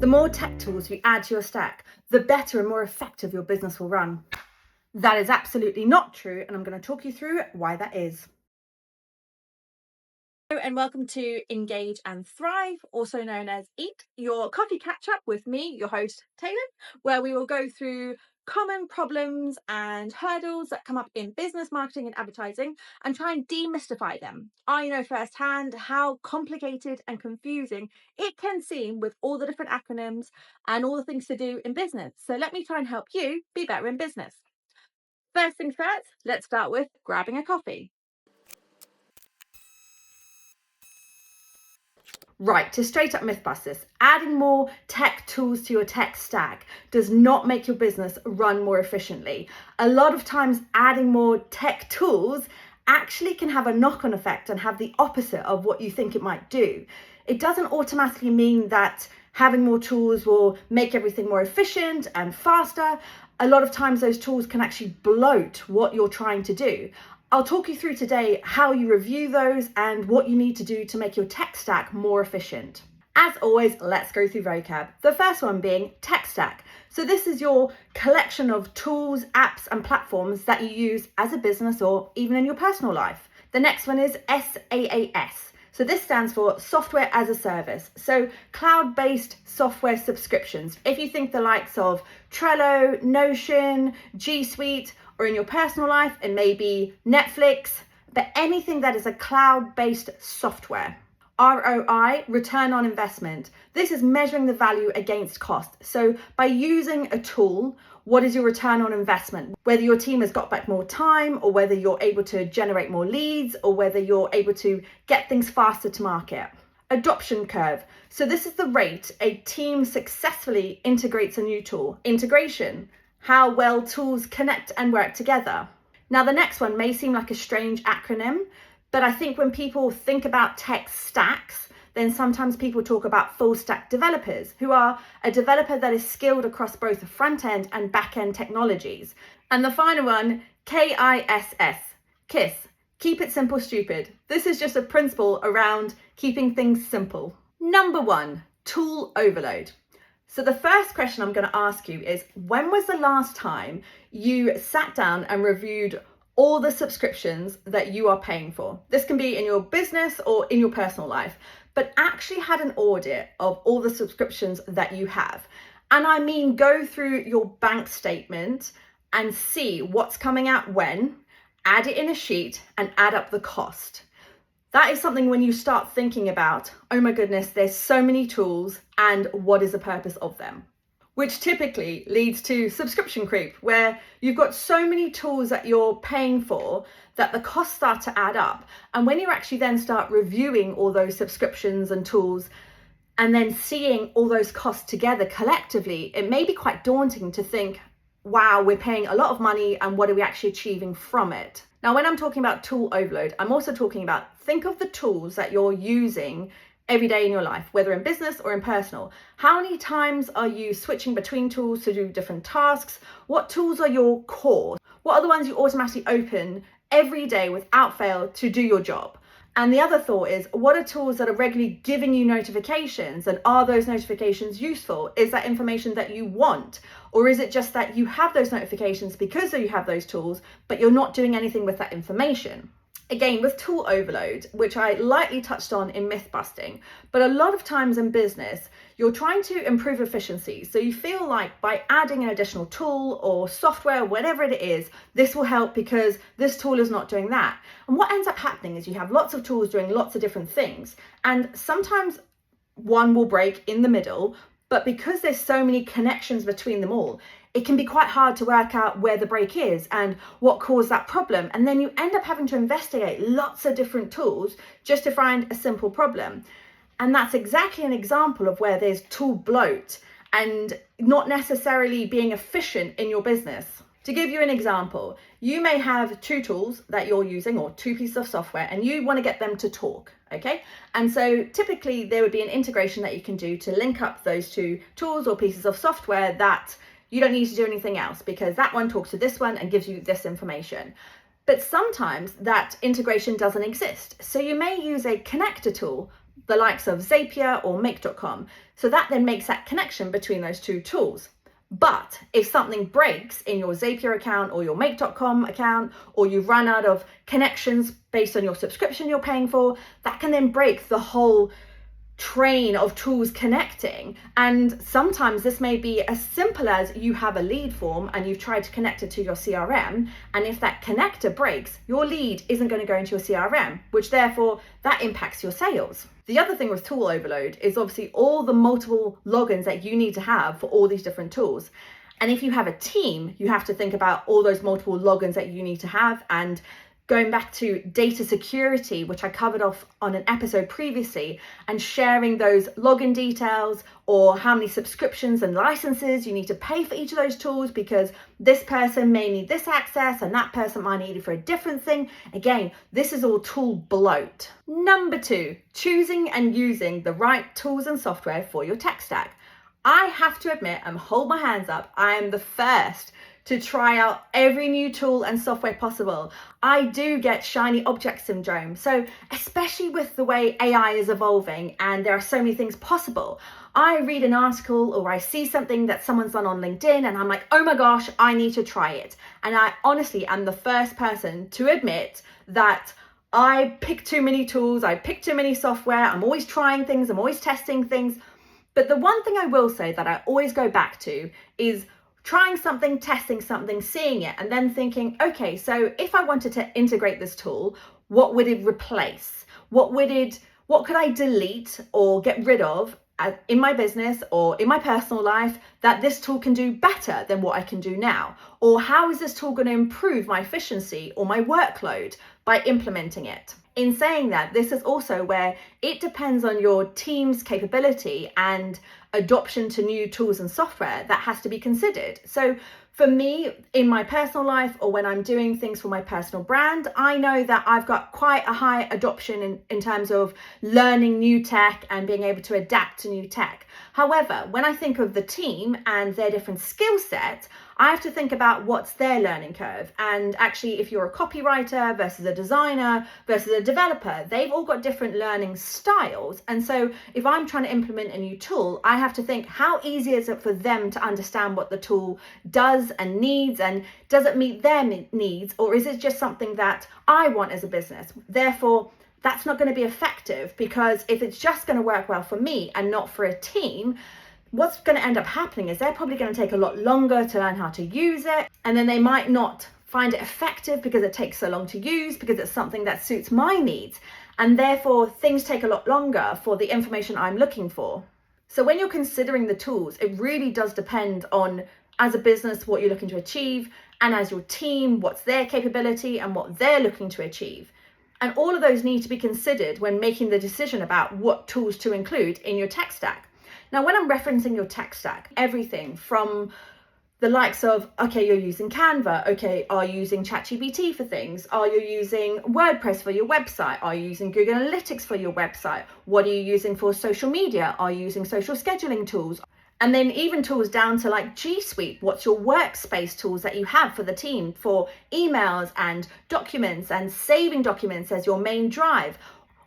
The more tech tools you add to your stack, the better and more effective your business will run. That is absolutely not true, and I'm going to talk you through why that is. Hello and welcome to Engage and Thrive, also known as EAT, your coffee catch up with me, your host Taelon, where we will go through common problems and hurdles that come up in business, marketing and advertising and try and demystify them. I know firsthand how complicated and confusing it can seem with all the different acronyms and all the things to do in business. So let me try and help you be better in business. First things first, let's start with grabbing a coffee. Right, to straight up mythbusters, adding more tech tools to your tech stack does not make your business run more efficiently. A lot of times adding more tech tools actually can have a knock-on effect and have the opposite of what you think it might do. It doesn't automatically mean that having more tools will make everything more efficient and faster. A lot of times those tools can actually bloat what you're trying to do. I'll talk you through today how you review those and what you need to do to make your tech stack more efficient. As always, let's go through vocab. The first one being tech stack. So this is your collection of tools, apps and platforms that you use as a business or even in your personal life. The next one is SaaS. So this stands for software as a service. So cloud-based software subscriptions. If you think the likes of Trello, Notion, G Suite, or in your personal life, it may be Netflix, but anything that is a cloud-based software. ROI, return on investment. This is measuring the value against cost. So by using a tool, what is your return on investment? Whether your team has got back more time, or whether you're able to generate more leads, or whether you're able to get things faster to market. Adoption curve. So this is the rate a team successfully integrates a new tool. Integration, how well tools connect and work together. Now the next one may seem like a strange acronym, but I think when people think about tech stacks, then sometimes people talk about full stack developers, who are a developer that is skilled across both the front end and back end technologies. And the final one, KISS, KISS, keep it simple, stupid. This is just a principle around keeping things simple. Number one, tool overload. So the first question I'm going to ask you is, when was the last time you sat down and reviewed all the subscriptions that you are paying for? This can be in your business or in your personal life, but actually had an audit of all the subscriptions that you have. And I mean, go through your bank statement and see what's coming out when, add it in a sheet and add up the cost. That is something when you start thinking about, oh my goodness, there's so many tools and what is the purpose of them? Which typically leads to subscription creep, where you've got so many tools that you're paying for that the costs start to add up. And when you actually then start reviewing all those subscriptions and tools and then seeing all those costs together collectively, it may be quite daunting to think, wow, we're paying a lot of money and what are we actually achieving from it? Now, when I'm talking about tool overload, I'm also talking about, think of the tools that you're using every day in your life, whether in business or in personal. How many times are you switching between tools to do different tasks? What tools are your core? What are the ones you automatically open every day without fail to do your job? And the other thought is, what are tools that are regularly giving you notifications, and are those notifications useful? Is that information that you want? Or is it just that you have those notifications because you have those tools, but you're not doing anything with that information? Again, with tool overload, which I lightly touched on in myth busting, but a lot of times in business, you're trying to improve efficiency. So you feel like by adding an additional tool or software, whatever it is, this will help because this tool is not doing that. And what ends up happening is you have lots of tools doing lots of different things. And sometimes one will break in the middle, but because there's so many connections between them all, it can be quite hard to work out where the break is and what caused that problem. And then you end up having to investigate lots of different tools just to find a simple problem. And that's exactly an example of where there's tool bloat and not necessarily being efficient in your business. To give you an example, you may have two tools that you're using or two pieces of software and you want to get them to talk, okay? And so typically there would be an integration that you can do to link up those two tools or pieces of software that you don't need to do anything else because that one talks to this one and gives you this information. But sometimes that integration doesn't exist. So you may use a connector tool, the likes of Zapier or Make.com. So that then makes that connection between those two tools. But if something breaks in your Zapier account or your Make.com account, or you run out of connections based on your subscription you're paying for, that can then break the whole train of tools connecting. And sometimes this may be as simple as you have a lead form and you've tried to connect it to your CRM, and if that connector breaks, your lead isn't going to go into your CRM, which therefore that impacts your sales. The other thing with tool overload is obviously all the multiple logins that you need to have for all these different tools. And if you have a team, you have to think about all those multiple logins that you need to have. And going back to data security, which I covered off on an episode previously, and sharing those login details or how many subscriptions and licenses you need to pay for each of those tools, because this person may need this access and that person might need it for a different thing. Again, this is all tool bloat. Number 2, choosing and using the right tools and software for your tech stack. I have to admit and hold my hands up, I am the first to try out every new tool and software possible. I do get shiny object syndrome. So especially with the way AI is evolving and there are so many things possible, I read an article or I see something that someone's done on LinkedIn and I'm like, oh my gosh, I need to try it. And I honestly am the first person to admit that I pick too many tools, I pick too many software, I'm always trying things, I'm always testing things. But the one thing I will say that I always go back to is trying something, testing something, seeing it, and then thinking, okay, so if I wanted to integrate this tool, what would it replace? What could I delete or get rid of in my business or in my personal life that this tool can do better than what I can do now? Or how is this tool going to improve my efficiency or my workload by implementing it? In saying that, this is also where it depends on your team's capability and adoption to new tools and software that has to be considered. So for me, in my personal life or when I'm doing things for my personal brand, I know that I've got quite a high adoption in terms of learning new tech and being able to adapt to new tech. However, when I think of the team and their different skill sets, I have to think about what's their learning curve. And actually, if you're a copywriter versus a designer versus a developer, they've all got different learning styles. And so if I'm trying to implement a new tool, I have to think, how easy is it for them to understand what the tool does and needs, and does it meet their needs, or is it just something that I want as a business? Therefore, that's not going to be effective, because if it's just going to work well for me and not for a team, what's going to end up happening is they're probably going to take a lot longer to learn how to use it, and then they might not find it effective because it takes so long to use, because it's something that suits my needs, and therefore things take a lot longer for the information I'm looking for. So when you're considering the tools, it really does depend on, as a business, what you're looking to achieve, and as your team, what's their capability and what they're looking to achieve. And all of those need to be considered when making the decision about what tools to include in your tech stack. Now, when I'm referencing your tech stack, everything from the likes of, okay, you're using Canva, okay, are you using ChatGPT for things? Are you using WordPress for your website? Are you using Google Analytics for your website? What are you using for social media? Are you using social scheduling tools? And then even tools down to like G Suite, what's your workspace tools that you have for the team for emails and documents and saving documents as your main drive.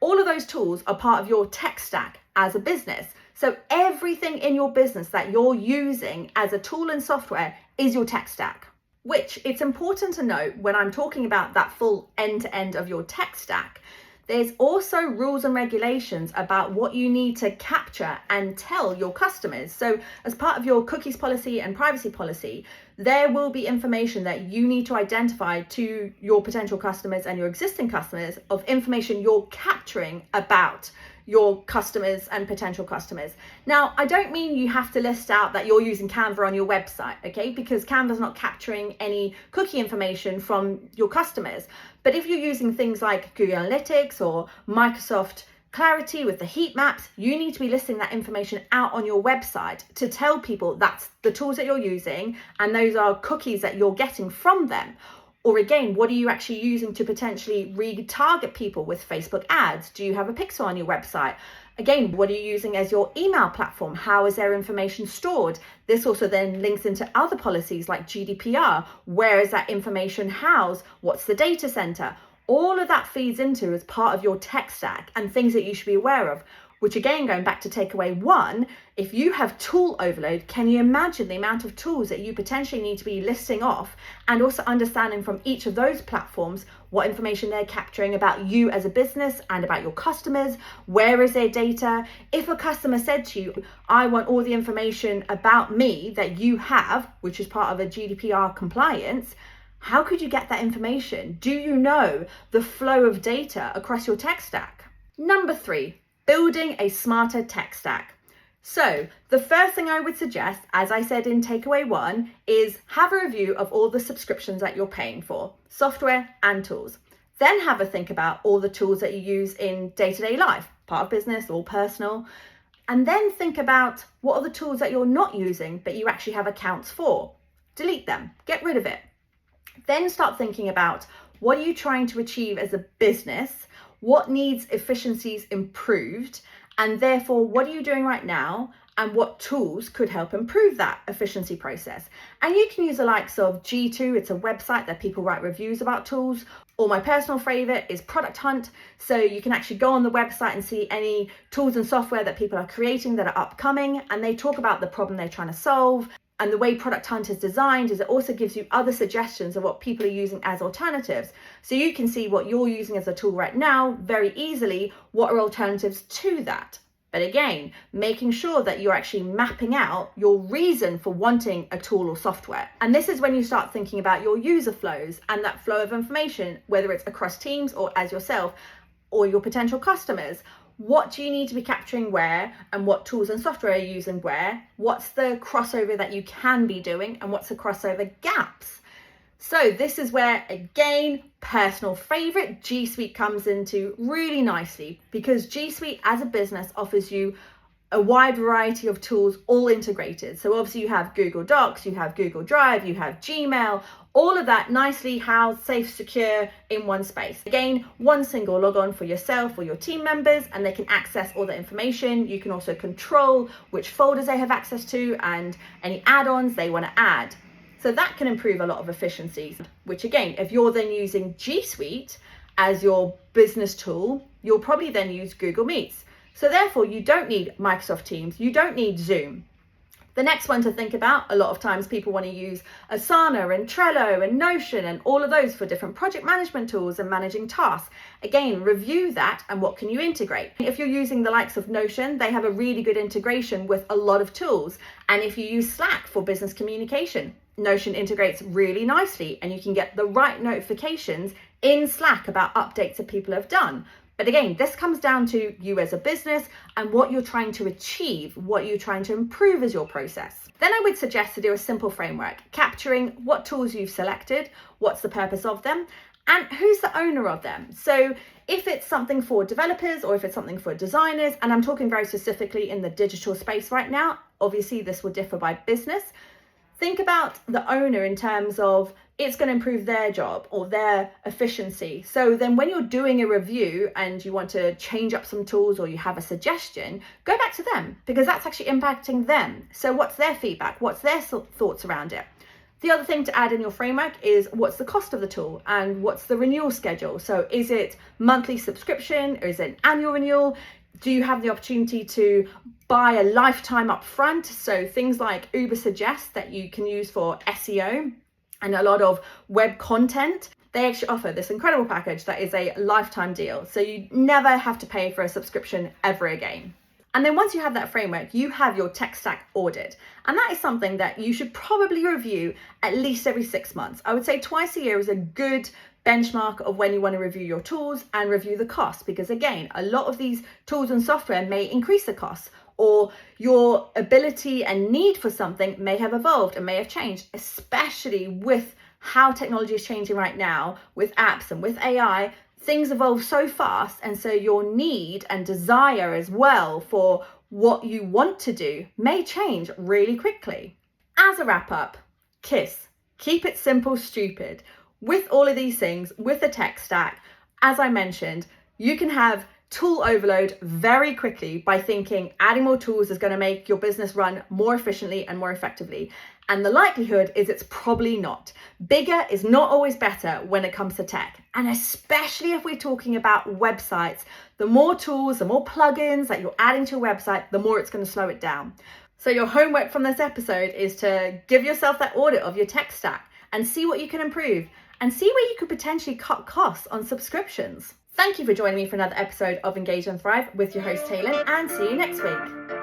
All of those tools are part of your tech stack as a business. So everything in your business that you're using as a tool and software is your tech stack, which it's important to note when I'm talking about that full end-to-end of your tech stack. There's also rules and regulations about what you need to capture and tell your customers. So as part of your cookies policy and privacy policy, there will be information that you need to identify to your potential customers and your existing customers of information you're capturing about your customers and potential customers. Now, I don't mean you have to list out that you're using Canva on your website, okay? Because Canva's not capturing any cookie information from your customers. But if you're using things like Google Analytics or Microsoft Clarity with the heat maps, you need to be listing that information out on your website to tell people that's the tools that you're using and those are cookies that you're getting from them. Or again, what are you actually using to potentially retarget people with Facebook ads? Do you have a pixel on your website? Again, what are you using as your email platform? How is their information stored? This also then links into other policies like GDPR. Where is that information housed? What's the data center? All of that feeds into as part of your tech stack and things that you should be aware of, which again, going back to takeaway 1, if you have tool overload, can you imagine the amount of tools that you potentially need to be listing off, and also understanding from each of those platforms what information they're capturing about you as a business and about your customers? Where is their data? If a customer said to you, I want all the information about me that you have, which is part of a GDPR compliance, how could you get that information? Do you know the flow of data across your tech stack? Number 3, building a smarter tech stack. So the first thing I would suggest, as I said in takeaway 1, is have a review of all the subscriptions that you're paying for, software and tools. Then have a think about all the tools that you use in day-to-day life, part of business or personal. And then think about what are the tools that you're not using, but you actually have accounts for. Delete them, get rid of it. Then start thinking about what are you trying to achieve as a business, what needs efficiencies improved, and therefore what are you doing right now, and what tools could help improve that efficiency process. And you can use the likes of G2, it's a website that people write reviews about tools, or my personal favorite is Product Hunt. So you can actually go on the website and see any tools and software that people are creating that are upcoming, and they talk about the problem they're trying to solve. And the way Product Hunt is designed is it also gives you other suggestions of what people are using as alternatives. So you can see what you're using as a tool right now very easily, what are alternatives to that. But again, making sure that you're actually mapping out your reason for wanting a tool or software. And this is when you start thinking about your user flows and that flow of information, whether it's across teams or as yourself or your potential customers. What do you need to be capturing where, and what tools and software are you using where? What's the crossover that you can be doing, and what's the crossover gaps? So this is where, again, personal favorite, G Suite comes into really nicely, because G Suite as a business offers you a wide variety of tools all integrated. So obviously you have Google Docs, you have Google Drive, you have Gmail, all of that nicely housed, safe, secure in one space. Again, one single logon for yourself or your team members, and they can access all the information. You can also control which folders they have access to and any add-ons they want to add. So that can improve a lot of efficiencies, which again, if you're then using G Suite as your business tool, you'll probably then use Google Meets. So therefore, you don't need Microsoft Teams, you don't need Zoom. The next one to think about, a lot of times people want to use Asana and Trello and Notion and all of those for different project management tools and managing tasks. Again, review that and what can you integrate. If you're using the likes of Notion, they have a really good integration with a lot of tools. And if you use Slack for business communication, Notion integrates really nicely and you can get the right notifications in Slack about updates that people have done. But again, this comes down to you as a business and what you're trying to achieve, what you're trying to improve as your process. Then I would suggest to do a simple framework, capturing what tools you've selected, what's the purpose of them, and who's the owner of them. So if it's something for developers or if it's something for designers, and I'm talking very specifically in the digital space right now, obviously this will differ by business. Think about the owner in terms of it's going to improve their job or their efficiency. So then when you're doing a review and you want to change up some tools or you have a suggestion, go back to them because that's actually impacting them. So what's their feedback? What's their thoughts around it? The other thing to add in your framework is what's the cost of the tool and what's the renewal schedule? So is it monthly subscription or is it an annual renewal? Do you have the opportunity to buy a lifetime upfront? So things like Uber suggests that you can use for SEO and a lot of web content. They actually offer this incredible package that is a lifetime deal. So you never have to pay for a subscription ever again. And then once you have that framework, you have your tech stack audit. And that is something that you should probably review at least every 6 months. I would say twice a year is a good benchmark of when you want to review your tools and review the cost, because again, a lot of these tools and software may increase the costs, or your ability and need for something may have evolved and may have changed, especially with how technology is changing right now with apps and with AI. Things evolve so fast, and so your need and desire as well for what you want to do may change really quickly. As a wrap up, KISS, keep it simple, stupid. With all of these things, with the tech stack, as I mentioned, you can have tool overload very quickly by thinking adding more tools is going to make your business run more efficiently and more effectively. And the likelihood is it's probably not. Bigger is not always better when it comes to tech. And especially if we're talking about websites, the more tools, the more plugins that you're adding to your website, the more it's going to slow it down. So your homework from this episode is to give yourself that audit of your tech stack and see what you can improve and see where you could potentially cut costs on subscriptions. Thank you for joining me for another episode of Engage and Thrive with your host Taelon, and see you next week.